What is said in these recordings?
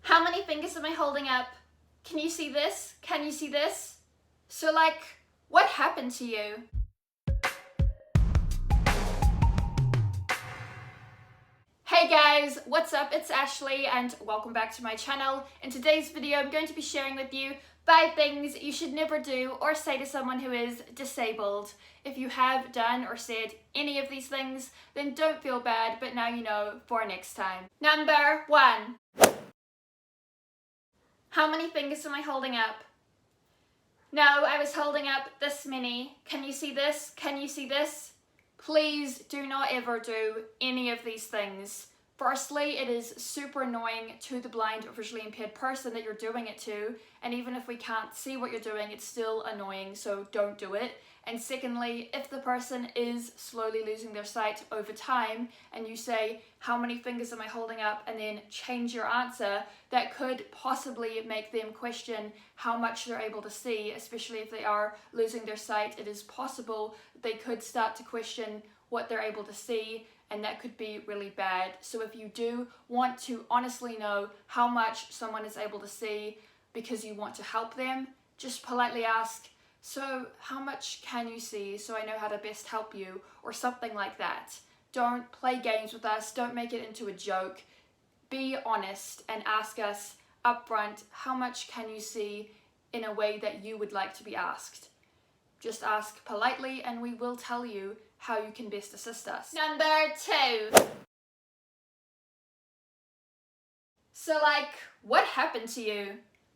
How many fingers am I holding up? Can you see this? Can you see this? So like, what happened to you? Hey guys, what's up? It's Ashley and welcome back to my channel. In today's video, I'm going to be sharing with you 5 things you should never do or say to someone who is disabled. If you have done or said any of these things, then don't feel bad, but now you know for next time. Number 1. How many fingers am I holding up? No, I was holding up this many. Can you see this? Can you see this? Please do not ever do any of these things. Firstly, it is super annoying to the blind or visually impaired person that you're doing it to, and even if we can't see what you're doing, it's still annoying, so don't do it. And secondly, if the person is slowly losing their sight over time and you say, how many fingers am I holding up, and then change your answer, that could possibly make them question how much they're able to see, especially if they are losing their sight. It is possible they could start to question what they're able to see, and that could be really bad. So if you do want to honestly know how much someone is able to see because you want to help them, just politely ask, so how much can you see so I know how to best help you, or something like that. Don't play games with us, don't make it into a joke. Be honest and ask us upfront, how much can you see, in a way that you would like to be asked. Just ask politely and we will tell you how you can best assist us. Number 2. So like, what happened to you?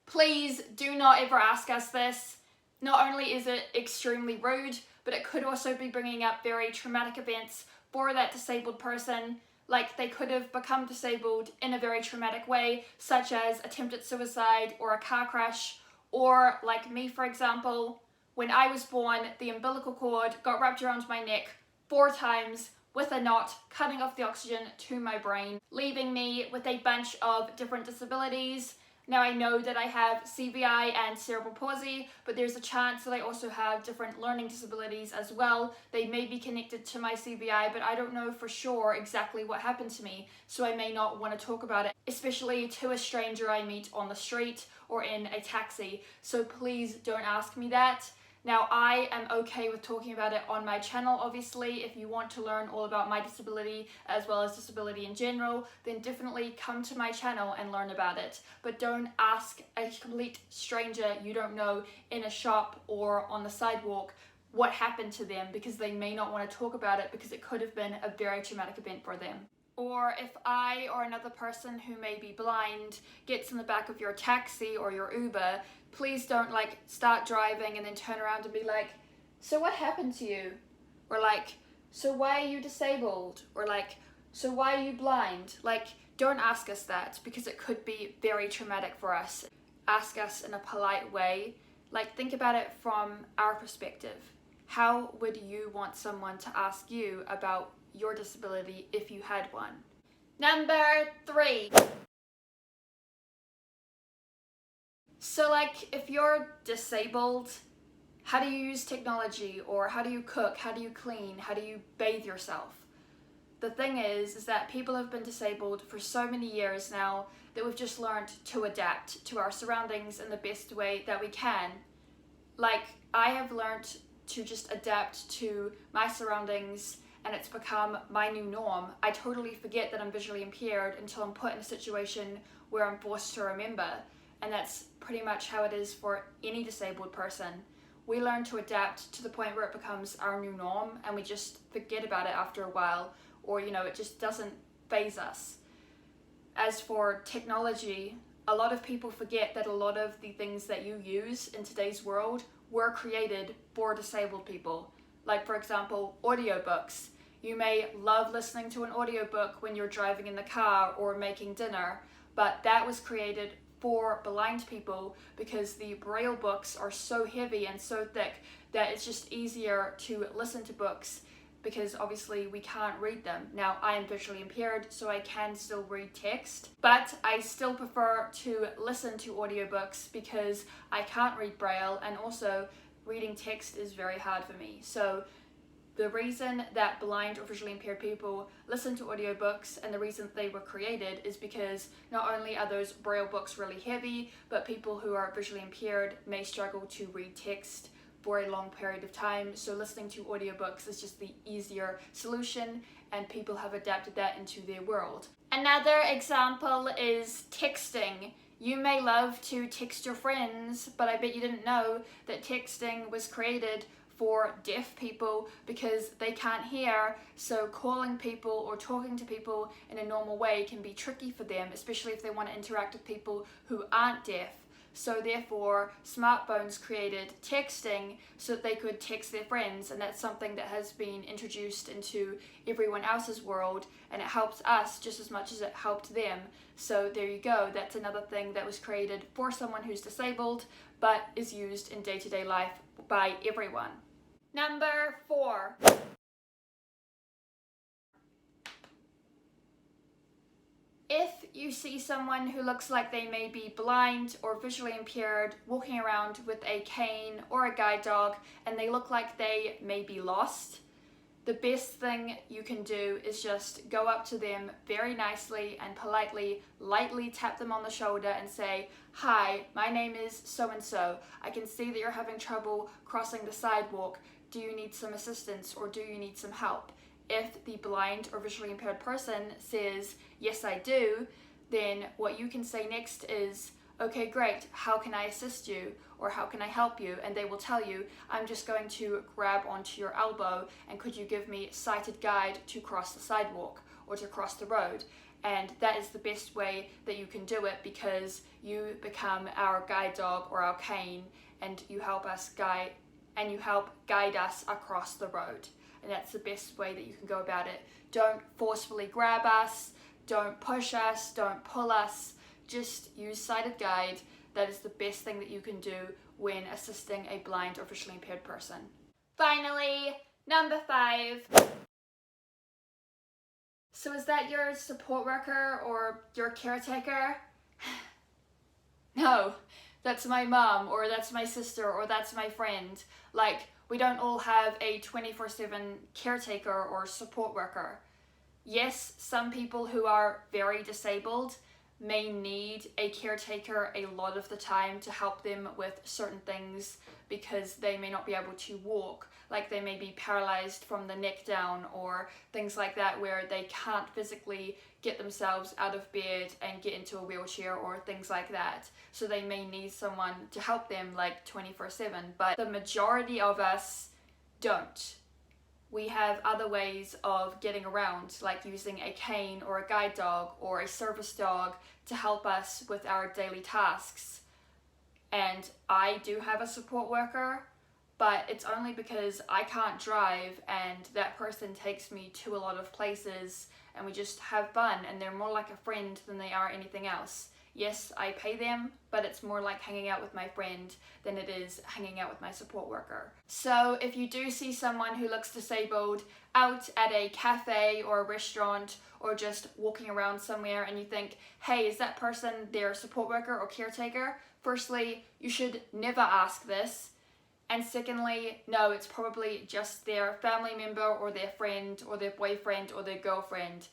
Please do not ever ask us this. Not only is it extremely rude, but it could also be bringing up very traumatic events for that disabled person. Like, they could have become disabled in a very traumatic way, such as attempted suicide or a car crash, or like me, for example. When I was born, the umbilical cord got wrapped around my neck 4 times with a knot, cutting off the oxygen to my brain, leaving me with a bunch of different disabilities. Now I know that I have CVI and cerebral palsy, but there's a chance that I also have different learning disabilities as well. They may be connected to my CVI, but I don't know for sure exactly what happened to me, so I may not want to talk about it, especially to a stranger I meet on the street or in a taxi. So please don't ask me that. Now, I am okay with talking about it on my channel, obviously. If you want to learn all about my disability as well as disability in general, then definitely come to my channel and learn about it. But don't ask a complete stranger you don't know in a shop or on the sidewalk what happened to them, because they may not want to talk about it because it could have been a very traumatic event for them. Or if I or another person who may be blind gets in the back of your taxi or your Uber, please don't like start driving and then turn around and be like, so what happened to you? Or like, so why are you disabled? Or like, so why are you blind? Like, don't ask us that, because it could be very traumatic for us. Ask us in a polite way. Like, think about it from our perspective. How would you want someone to ask you about your disability if you had one? Number 3. So like, if you're disabled, how do you use technology? Or how do you cook? How do you clean? How do you bathe yourself? The thing is that people have been disabled for so many years now that we've just learned to adapt to our surroundings in the best way that we can. Like, I have learned to just adapt to my surroundings, and it's become my new norm. I totally forget that I'm visually impaired until I'm put in a situation where I'm forced to remember. And that's pretty much how it is for any disabled person. We learn to adapt to the point where it becomes our new norm, and we just forget about it after a while, or it just doesn't faze us. As for technology, a lot of people forget that a lot of the things that you use in today's world were created for disabled people. Like, for example, audiobooks. You may love listening to an audiobook when you're driving in the car or making dinner, but that was created for blind people because the braille books are so heavy and so thick that it's just easier to listen to books, because obviously we can't read them. Now, I am visually impaired, so I can still read text, but I still prefer to listen to audiobooks because I can't read braille, and also reading text is very hard for me. So The reason that blind or visually impaired people listen to audiobooks and the reason that they were created is because not only are those braille books really heavy, but people who are visually impaired may struggle to read text for a long period of time, so listening to audiobooks is just the easier solution, and people have adapted that into their world. Another example is texting. You may love to text your friends, but I bet you didn't know that texting was created for deaf people because they can't hear, so calling people or talking to people in a normal way can be tricky for them, especially if they want to interact with people who aren't deaf. So therefore, smartphones created texting so that they could text their friends, and that's something that has been introduced into everyone else's world, and it helps us just as much as it helped them. So there you go, that's another thing that was created for someone who's disabled, but is used in day-to-day life by everyone. Number 4. If you see someone who looks like they may be blind or visually impaired walking around with a cane or a guide dog and they look like they may be lost, the best thing you can do is just go up to them very nicely and politely, lightly tap them on the shoulder and say, "Hi, my name is so-and-so. I can see that you're having trouble crossing the sidewalk. Do you need some assistance or do you need some help?" If the blind or visually impaired person says, "Yes, I do," then what you can say next is, "Okay, great, how can I assist you?" or "How can I help you?" And they will tell you, "I'm just going to grab onto your elbow and could you give me sighted guide to cross the sidewalk or to cross the road?" And that is the best way that you can do it, because you become our guide dog or our cane, and you help guide us across the road. And that's the best way that you can go about it. Don't forcefully grab us, don't push us, don't pull us, just use sighted guide. That is the best thing that you can do when assisting a blind or visually impaired person. Finally, number 5. So is that your support worker or your caretaker? No, that's my mom, or that's my sister, or that's my friend. Like, we don't all have a 24/7 caretaker or support worker. Yes, some people who are very disabled may need a caretaker a lot of the time to help them with certain things because they may not be able to walk, like they may be paralyzed from the neck down or things like that, where they can't physically get themselves out of bed and get into a wheelchair or things like that. So they may need someone to help them like 24/7, but the majority of us don't. We have other ways of getting around, like using a cane or a guide dog or a service dog to help us with our daily tasks. And I do have a support worker, but it's only because I can't drive and that person takes me to a lot of places and we just have fun, and they're more like a friend than they are anything else. Yes, I pay them, but it's more like hanging out with my friend than it is hanging out with my support worker. So if you do see someone who looks disabled out at a cafe or a restaurant or just walking around somewhere and you think, hey, is that person their support worker or caretaker? Firstly, you should never ask this. And secondly, no, it's probably just their family member or their friend or their boyfriend or their girlfriend.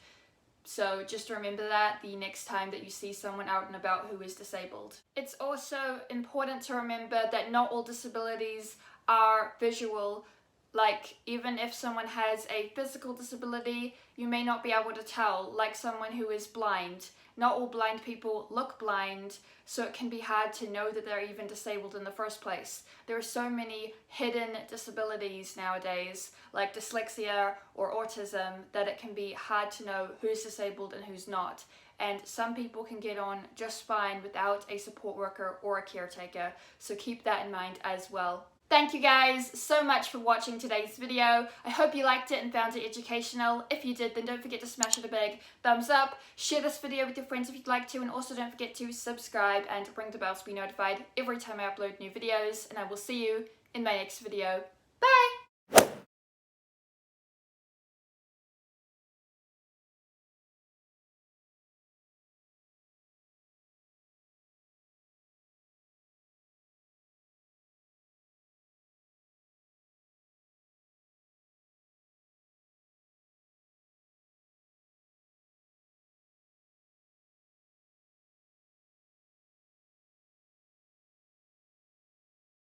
So just remember that the next time that you see someone out and about who is disabled. It's also important to remember that not all disabilities are visual. Like, even if someone has a physical disability, you may not be able to tell, like someone who is blind. Not all blind people look blind, so it can be hard to know that they're even disabled in the first place. There are so many hidden disabilities nowadays, like dyslexia or autism, that it can be hard to know who's disabled and who's not. And some people can get on just fine without a support worker or a caretaker, so keep that in mind as well. Thank you guys so much for watching today's video. I hope you liked it and found it educational. If you did, then don't forget to smash it a big thumbs up. Share this video with your friends if you'd like to, and also don't forget to subscribe and ring the bell to be notified every time I upload new videos, and I will see you in my next video.